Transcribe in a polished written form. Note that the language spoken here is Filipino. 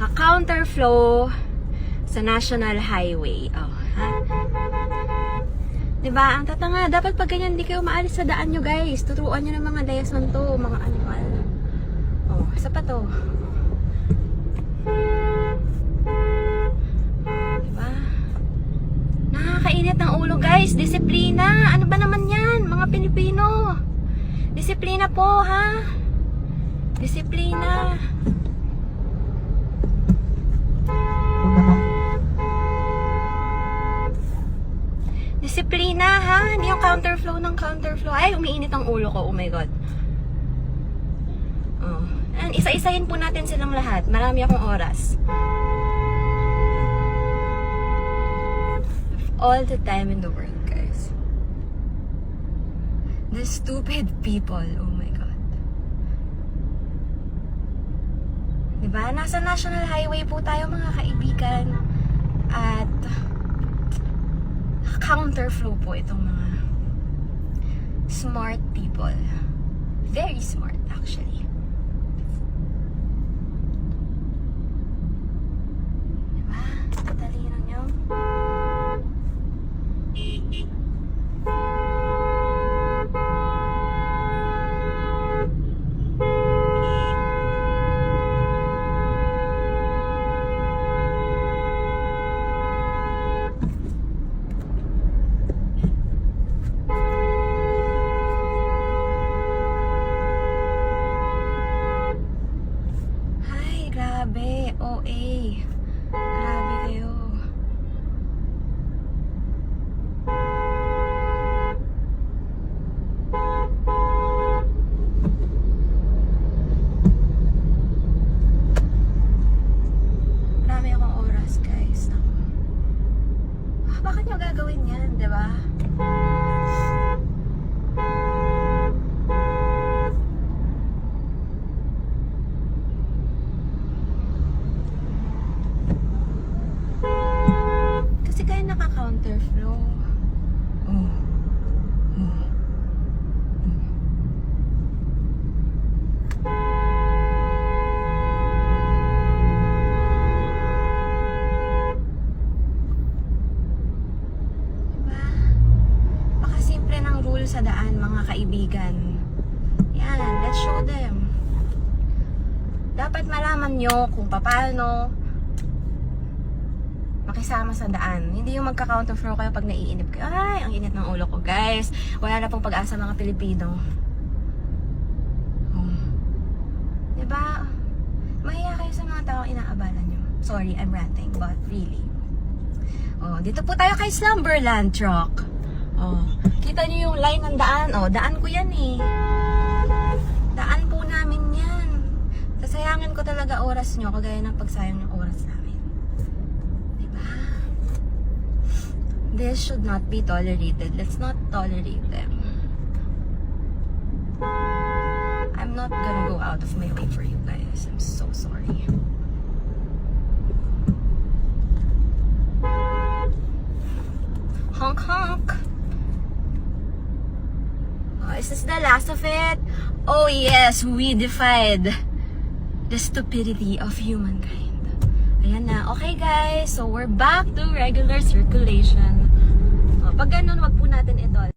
Naka-counterflow sa National Highway. Oh, ha? Diba? Ang tatanga. Dapat pag ganyan, hindi kayo maalis sa daan nyo, guys. Tuturuan nyo ng mga lesson to, mga animal. Oh, isa pa to. Diba? Nakakainit ng ulo, guys. Disiplina. Ano ba naman yan? Mga Pilipino. Disiplina po, ha? Disiplina. Disiplina, ha? Hindi yung counterflow ng counterflow. Ay, umiinit ang ulo ko. Oh my God. Oh. And isa-isahin po natin silang lahat. Marami akong oras. All the time in the world, guys. The stupid people. Oh my God. Diba? Nasa National Highway po tayo, mga kaibigan. At counterflow po itong mga smart people. Very smart, actually. Diba? Talino nyo. Grabe, OA. Grabe kayo. Marami akong oras, guys. Bakit nyo gagawin yan, diba? Counterflow. Simple ng rule sa daan, mga kaibigan. Yan, let's show them. Dapat malaman nyo kung paano makisama sa daan. Hindi yung magka-counterflow kayo pag naiinip kayo. Ay, ang init ng ulo ko, guys. Wala na pong pag-asa mga Pilipino. Diba? Mahiya kayo sa mga tao inaabala nyo. Sorry, I'm ranting, but really. Oh, dito po tayo kay Slumberland Truck. Oh, kita nyo yung line ng daan. Oh, daan ko yan eh. Daan po namin yan. Sasayangin ko talaga oras nyo, kagaya ng pagsayang ng oras namin. Diba? This should not be tolerated. Let's not tolerate them. I'm not gonna go out of my way for you guys. I'm so sorry. Honk honk. Is this the last of it? Oh yes, we defied the stupidity of humankind. Ayan na. Okay guys, so we're back to regular circulation. Pag ganun, wag po natin ito.